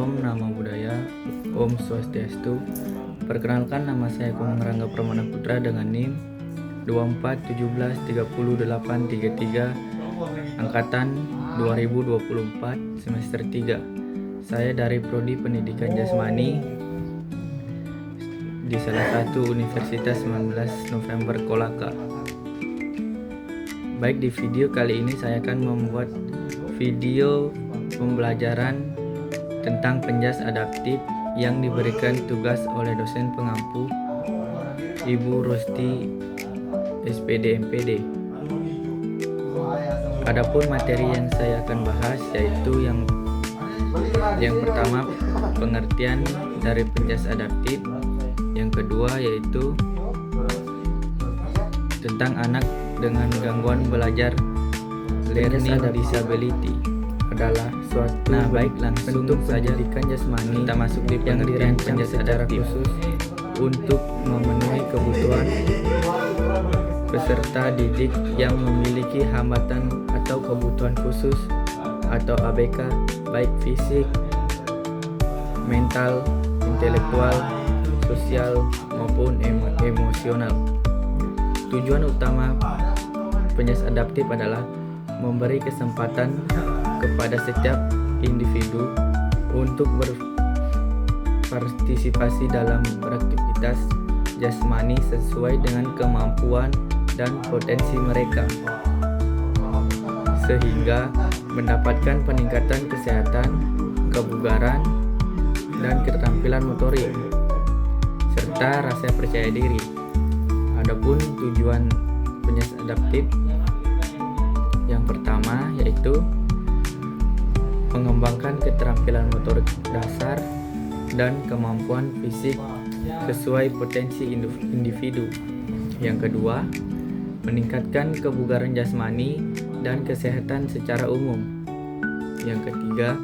Om Namo Buddhaya, Om Swastiastu. Perkenalkan, nama saya Komang Rangga Pramana Putra dengan NIM 24173833 angkatan 2024 semester 3. Saya dari Prodi Pendidikan Jasmani di salah satu Universitas 19 November Kolaka. Baik, di video kali ini saya akan membuat video pembelajaran tentang penjas adaptif yang diberikan tugas oleh dosen pengampu Ibu Rosti SPD MPD. Adapun materi yang saya akan bahas yaitu yang pertama, pengertian dari penjas adaptif. Yang kedua yaitu tentang anak dengan gangguan belajar, learning disability adalah suatu bentuk pendidikan jasmani. Kita masuk di pengertian penjas adaptif khusus untuk memenuhi kebutuhan peserta didik yang memiliki hambatan atau kebutuhan khusus atau ABK, baik fisik, mental, intelektual, sosial maupun emosional. Tujuan utama penjas adaptif adalah memberi kesempatan kepada setiap individu untuk berpartisipasi dalam beraktivitas jasmani sesuai dengan kemampuan dan potensi mereka, sehingga mendapatkan peningkatan kesehatan, kebugaran, dan keterampilan motorik, serta rasa percaya diri. Adapun tujuan penjas adaptif yang pertama yaitu mengembangkan keterampilan motorik dasar dan kemampuan fisik sesuai potensi individu. Yang kedua, meningkatkan kebugaran jasmani dan kesehatan secara umum. Yang ketiga,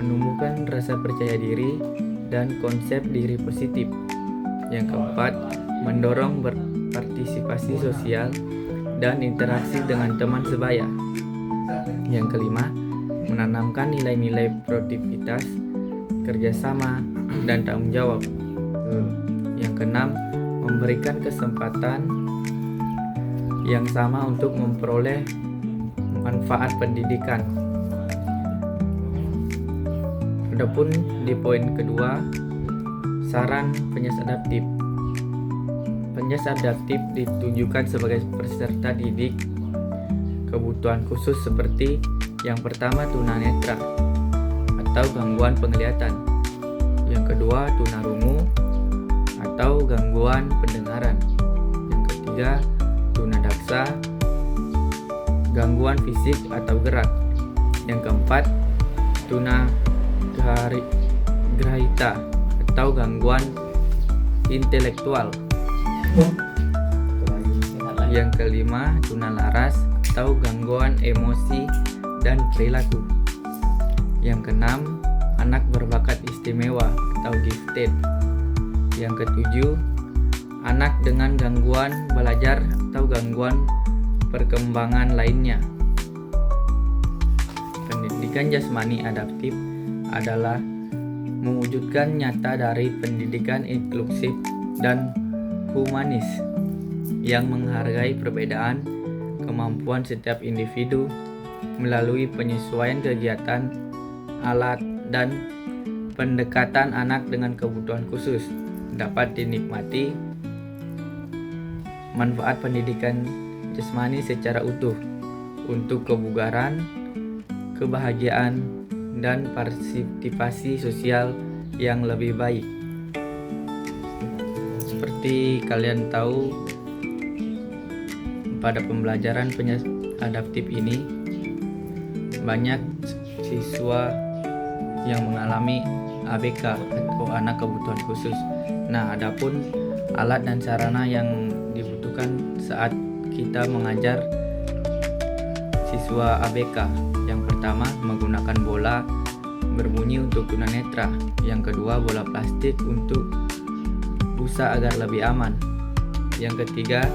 menumbuhkan rasa percaya diri dan konsep diri positif. Yang keempat, mendorong berpartisipasi sosial dan interaksi dengan teman sebaya. Yang kelima, menanamkan nilai-nilai produktivitas, kerjasama, dan tanggung jawab. Yang keenam, memberikan kesempatan yang sama untuk memperoleh manfaat pendidikan. Adapun di poin kedua, saran penjas adaptif. Penjas adaptif ditujukan sebagai peserta didik kebutuhan khusus seperti yang pertama, tunanetra atau gangguan penglihatan. Yang kedua, tunarungu atau gangguan pendengaran. Yang ketiga, tunadaksa, gangguan fisik atau gerak. Yang keempat, tunagrahita atau gangguan intelektual. Yang kelima, tunalaras atau gangguan emosi dan perilaku. Yang keenam, anak berbakat istimewa atau gifted. Yang ketujuh, anak dengan gangguan belajar atau gangguan perkembangan lainnya. Pendidikan jasmani adaptif adalah mewujudkan nyata dari pendidikan inklusif dan humanis yang menghargai perbedaan kemampuan setiap individu melalui penyesuaian kegiatan, alat, dan pendekatan anak dengan kebutuhan khusus dapat dinikmati manfaat pendidikan jasmani secara utuh untuk kebugaran, kebahagiaan, dan partisipasi sosial yang lebih baik. Seperti kalian tahu, pada pembelajaran penjas adaptif ini banyak siswa yang mengalami ABK atau anak kebutuhan khusus. Nah, adapun alat dan sarana yang dibutuhkan saat kita mengajar siswa ABK. Yang pertama, menggunakan bola berbunyi untuk tunanetra. Yang kedua, bola plastik untuk busa agar lebih aman. Yang ketiga,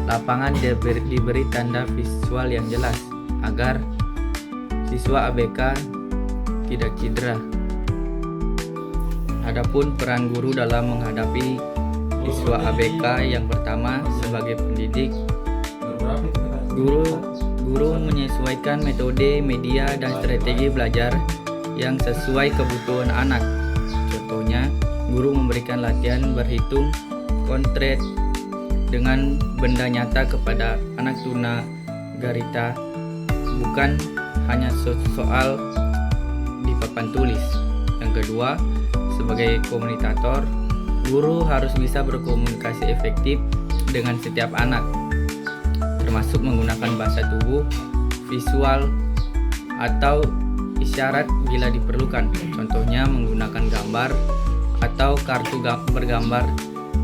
lapangan diberi tanda visual yang jelas agar siswa ABK tidak cedera. Adapun peran guru dalam menghadapi siswa ABK, yang pertama sebagai pendidik, guru menyesuaikan metode, media, dan strategi belajar yang sesuai kebutuhan anak. Contohnya, guru memberikan latihan berhitung konkret dengan benda nyata kepada anak tunagrahita, bukan hanya soal di papan tulis. Yang kedua, sebagai komunikator, guru harus bisa berkomunikasi efektif dengan setiap anak, termasuk menggunakan bahasa tubuh, visual, atau isyarat bila diperlukan. Contohnya menggunakan gambar atau kartu bergambar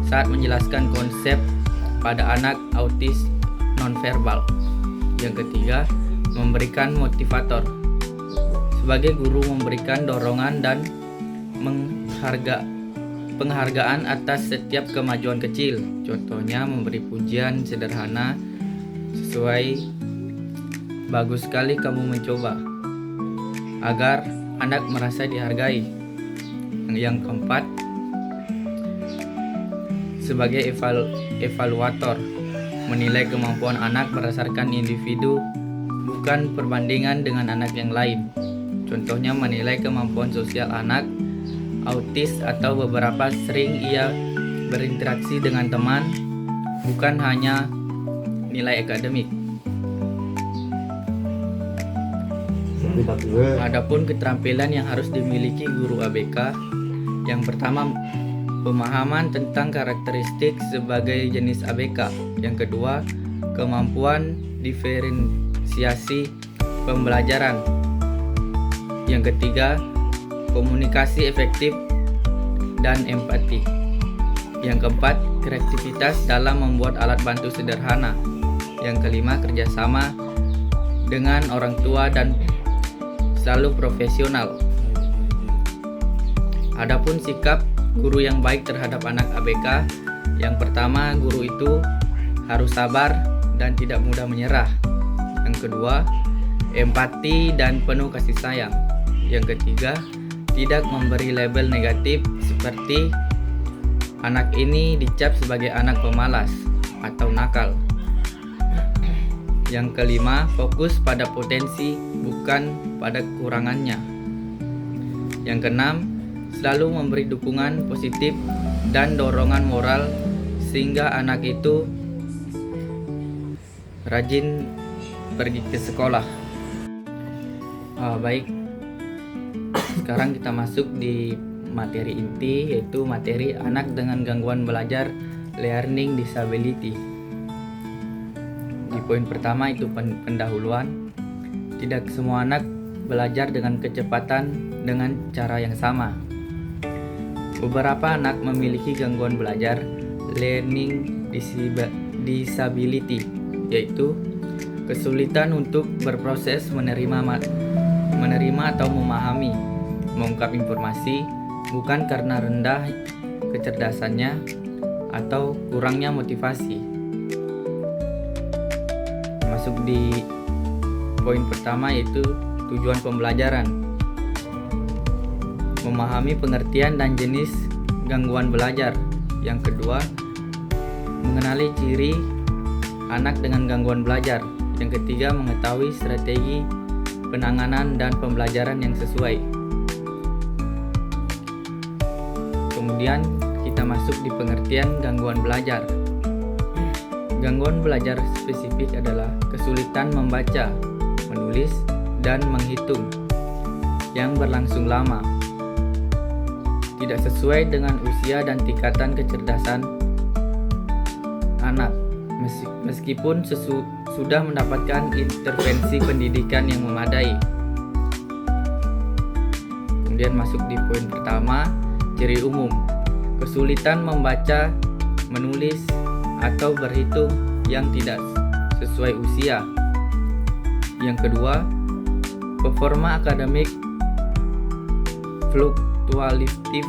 saat menjelaskan konsep pada anak autis nonverbal. Yang ketiga, memberikan motivator. Sebagai guru memberikan dorongan dan penghargaan atas setiap kemajuan kecil. Contohnya memberi pujian sederhana sesuai "bagus sekali kamu mencoba", agar anak merasa dihargai. Yang keempat, sebagai evaluator, menilai kemampuan anak berdasarkan individu, bukan perbandingan dengan anak yang lain. Contohnya menilai kemampuan sosial anak autis atau beberapa sering ia berinteraksi dengan teman, bukan hanya nilai akademik. Adapun keterampilan yang harus dimiliki guru ABK, yang pertama pemahaman tentang karakteristik sebagai jenis ABK. Yang kedua, kemampuan diferensiasi pembelajaran. Yang ketiga, komunikasi efektif dan empati. Yang keempat, kreativitas dalam membuat alat bantu sederhana. Yang kelima, kerjasama dengan orang tua dan selalu profesional. Adapun sikap guru yang baik terhadap anak ABK, yang pertama, guru itu harus sabar dan tidak mudah menyerah. Yang kedua, empati dan penuh kasih sayang. Yang ketiga, tidak memberi label negatif seperti anak ini dicap sebagai anak pemalas atau nakal. Yang kelima, fokus pada potensi bukan pada kekurangannya. Yang keenam, selalu memberi dukungan positif dan dorongan moral sehingga anak itu rajin pergi ke sekolah. Baik, sekarang kita masuk di materi inti, yaitu materi anak dengan gangguan belajar learning disability. Di poin pertama itu pendahuluan. Tidak semua anak belajar dengan kecepatan dengan cara yang sama. Beberapa anak memiliki gangguan belajar learning disability, yaitu kesulitan untuk berproses menerima atau memahami, mengungkap informasi, bukan karena rendah kecerdasannya atau kurangnya motivasi. Masuk di poin pertama, yaitu tujuan pembelajaran. Memahami pengertian dan jenis gangguan belajar. Yang kedua, mengenali ciri anak dengan gangguan belajar. Yang ketiga, mengetahui strategi penanganan dan pembelajaran yang sesuai. Kemudian kita masuk di pengertian gangguan belajar. Gangguan belajar spesifik adalah kesulitan membaca, menulis, dan menghitung yang berlangsung lama, tidak sesuai dengan usia dan tingkatan kecerdasan anak, meskipun sudah mendapatkan intervensi pendidikan yang memadai. Kemudian masuk di poin pertama, ciri umum. Kesulitan membaca, menulis, atau berhitung yang tidak sesuai usia. Yang kedua, performa akademik fluktuatif.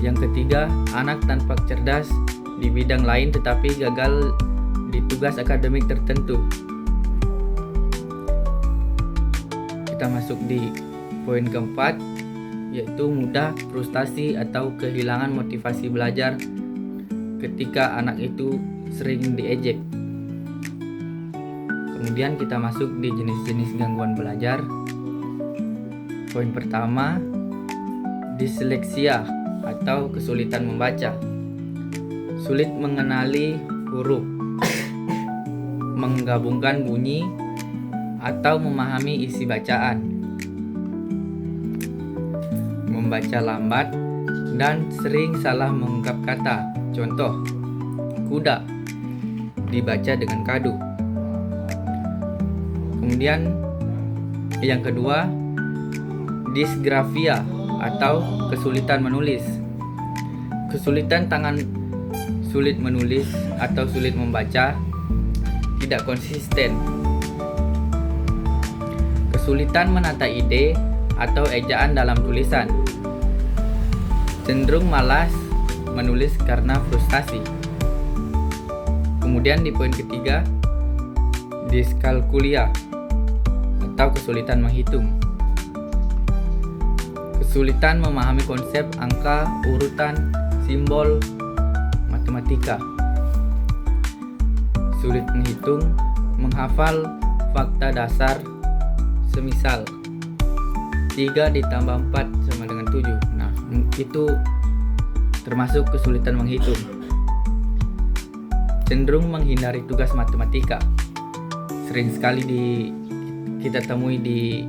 Yang ketiga, anak tanpa cerdas di bidang lain tetapi gagal di tugas akademik tertentu. Kita masuk di poin keempat, yaitu mudah frustasi atau kehilangan motivasi belajar ketika anak itu sering diejek. Kemudian kita masuk di jenis-jenis gangguan belajar. Poin pertama, disleksia atau kesulitan membaca. Sulit mengenali huruf, menggabungkan bunyi, atau memahami isi bacaan. Membaca lambat dan sering salah mengungkap kata. Contoh, kuda dibaca dengan kadu. Kemudian yang kedua, disgrafia atau kesulitan menulis. Kesulitan tangan, sulit menulis atau sulit membaca, tidak konsisten. Kesulitan menata ide atau ejaan dalam tulisan. Cenderung malas menulis karena frustasi. Kemudian di poin ketiga, diskalkulia atau kesulitan menghitung. Kesulitan memahami konsep angka, urutan, simbol, matematika. Sulit menghitung, menghafal fakta dasar, semisal 3 ditambah 4 sama dengan 7. Nah, itu termasuk kesulitan menghitung. Cenderung menghindari tugas matematika. Sering sekali kita temui di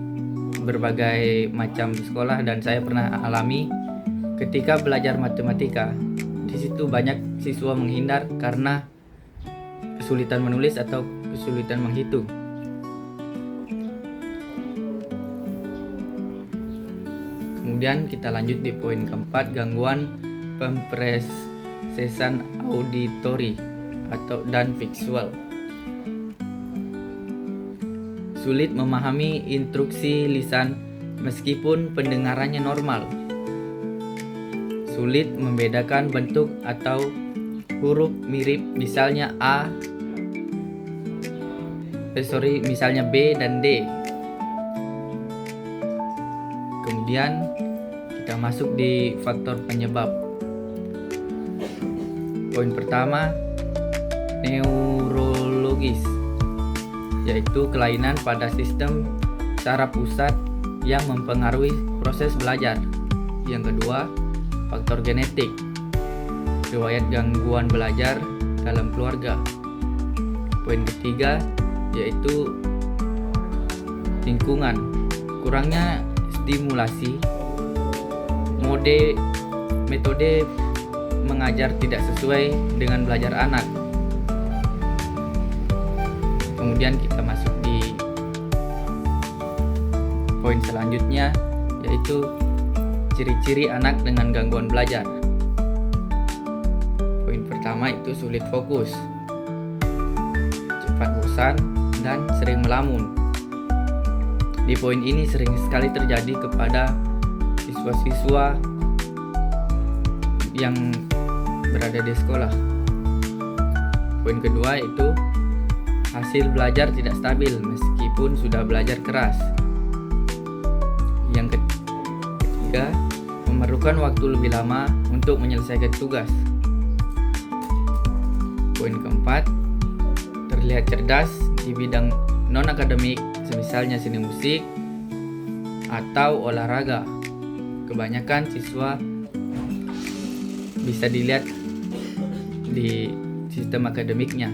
berbagai macam sekolah, dan saya pernah alami ketika belajar matematika. Di situ banyak siswa menghindar karena kesulitan menulis atau kesulitan menghitung. Kemudian kita lanjut di poin keempat, gangguan pemprosesan auditori dan visual. Sulit memahami instruksi lisan meskipun pendengarannya normal. Sulit membedakan bentuk atau huruf mirip, misalnya misalnya B dan D. Kemudian kita masuk di faktor penyebab. Poin pertama, neurologis, yaitu kelainan pada sistem saraf pusat yang mempengaruhi proses belajar. Yang kedua, faktor genetik, riwayat gangguan belajar dalam keluarga. Poin ketiga yaitu lingkungan, kurangnya stimulasi, metode mengajar tidak sesuai dengan belajar anak. Kemudian kita masuk di poin selanjutnya, yaitu ciri-ciri anak dengan gangguan belajar. Poin pertama itu sulit fokus, cepat bosan, dan sering melamun. Di poin ini sering sekali terjadi kepada siswa-siswa yang berada di sekolah. Poin kedua itu hasil belajar tidak stabil meskipun sudah belajar keras. Yang ketiga, memerlukan waktu lebih lama untuk menyelesaikan tugas. Poin keempat, terlihat cerdas di bidang non-akademik, misalnya seni musik atau olahraga. Kebanyakan siswa bisa dilihat di sistem akademiknya.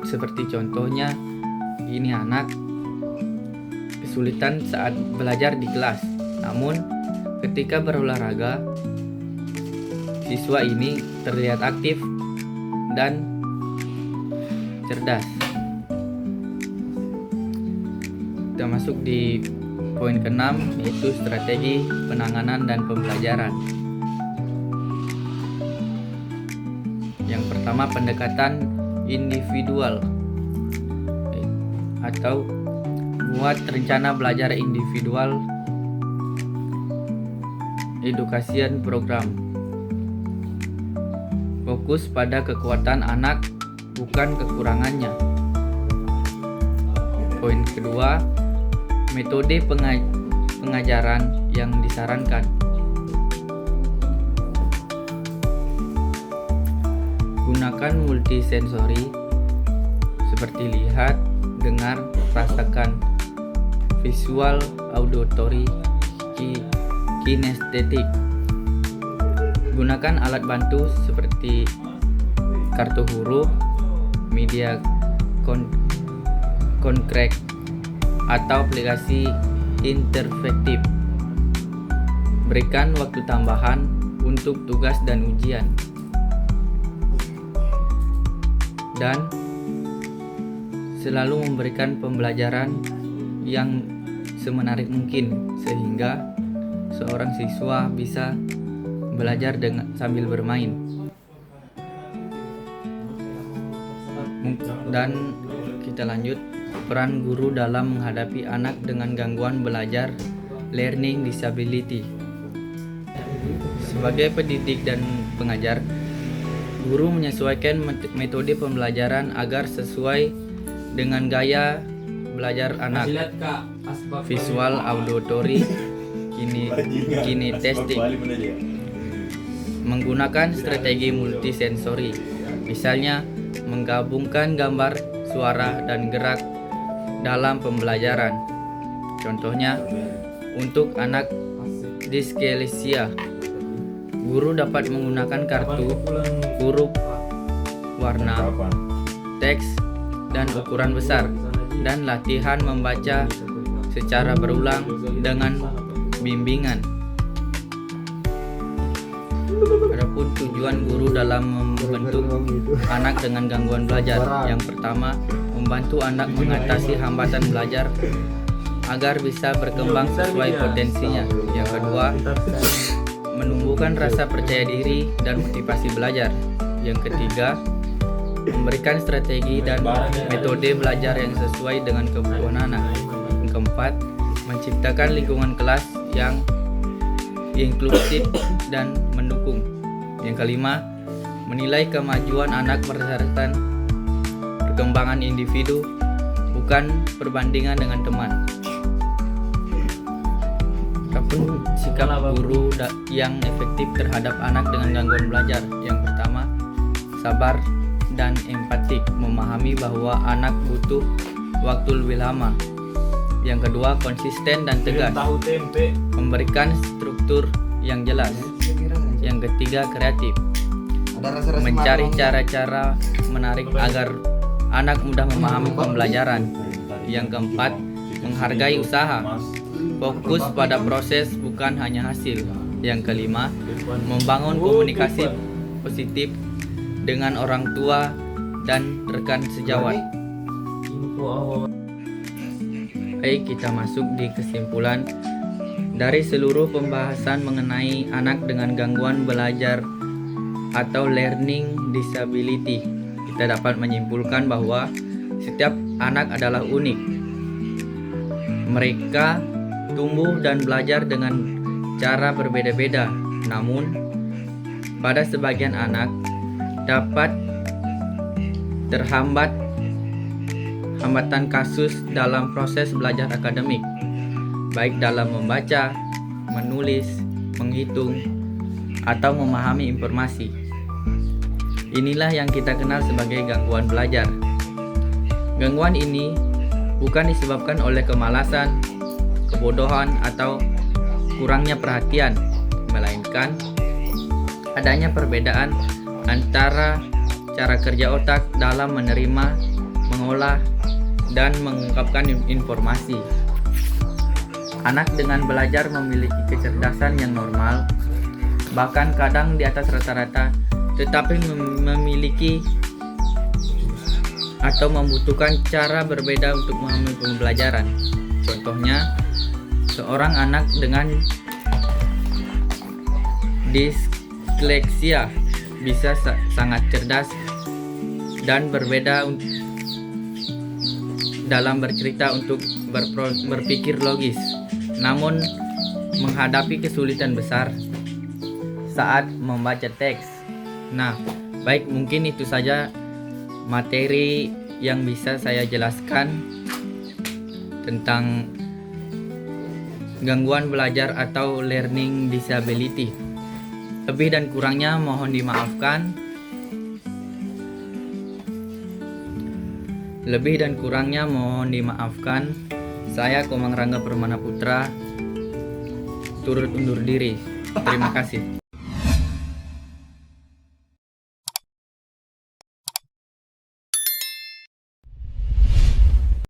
Seperti contohnya, ini anak kesulitan saat belajar di kelas, namun ketika berolahraga, siswa ini terlihat aktif dan cerdas. Kita masuk di poin ke-6, yaitu strategi penanganan dan pembelajaran. Yang pertama, pendekatan individual atau buat rencana belajar individual, education program. Fokus pada kekuatan anak, bukan kekurangannya. Poin kedua, metode pengajaran yang disarankan. Gunakan multisensori seperti lihat, dengar, rasakan, visual, auditory, kinestetik. Gunakan alat bantu seperti kartu huruf, media konkret, atau aplikasi interaktif. Berikan waktu tambahan untuk tugas dan ujian. Dan selalu memberikan pembelajaran yang semenarik mungkin sehingga seorang siswa bisa belajar sambil bermain. Dan kita lanjut, peran guru dalam menghadapi anak dengan gangguan belajar learning disability. Sebagai pendidik dan pengajar, guru menyesuaikan metode pembelajaran agar sesuai dengan gaya belajar anak, visual, auditory, kinestetik. Menggunakan strategi multisensori, misalnya menggabungkan gambar, suara, dan gerak dalam pembelajaran. Contohnya, untuk anak diskalisia, guru dapat menggunakan kartu, huruf, warna, teks, dan ukuran besar, dan latihan membaca secara berulang dengan bimbingan. Adapun tujuan guru dalam membentuk anak dengan gangguan belajar, yang pertama, membantu anak mengatasi hambatan belajar agar bisa berkembang sesuai potensinya. Yang kedua, menumbuhkan rasa percaya diri dan motivasi belajar. Yang ketiga, memberikan strategi dan metode belajar yang sesuai dengan kebutuhan anak. Yang keempat, menciptakan lingkungan kelas yang inklusif dan mendukung. Yang kelima, menilai kemajuan anak berdasarkan perkembangan individu, bukan perbandingan dengan teman. Adapun sikap guru yang efektif terhadap anak dengan gangguan belajar. Yang pertama, sabar dan empatik, memahami bahwa anak butuh waktu lebih lama. Yang kedua, konsisten dan tegas, memberikan struktur yang jelas. Yang ketiga, kreatif, mencari cara-cara menarik agar anak mudah memahami pembelajaran. Yang keempat, menghargai usaha, fokus pada proses bukan hanya hasil. Yang kelima, membangun komunikasi positif dengan orang tua dan rekan sejawat. Baik, kita masuk di kesimpulan. Dari seluruh pembahasan mengenai anak dengan gangguan belajar atau learning disability, kita dapat menyimpulkan bahwa setiap anak adalah unik. Mereka tumbuh dan belajar dengan cara berbeda-beda. Namun, pada sebagian anak dapat terhambat hambatan kasus dalam proses belajar akademik, baik dalam membaca, menulis, menghitung, atau memahami informasi. Inilah yang kita kenal sebagai gangguan belajar. Gangguan ini bukan disebabkan oleh kemalasan, kebodohan, atau kurangnya perhatian, melainkan adanya perbedaan antara cara kerja otak dalam menerima, mengolah, dan mengungkapkan informasi. Anak dengan belajar memiliki kecerdasan yang normal, bahkan kadang di atas rata-rata, tetapi memiliki atau membutuhkan cara berbeda untuk memahami pembelajaran. Contohnya, seorang anak dengan disleksia bisa sangat cerdas dan berbeda dalam bercerita untuk berpikir logis, namun menghadapi kesulitan besar saat membaca teks. Nah, baik, mungkin itu saja materi yang bisa saya jelaskan tentang gangguan belajar atau learning disability. Lebih dan kurangnya mohon dimaafkan. Saya Komang Rangga Permana Putra turut undur diri. Terima kasih.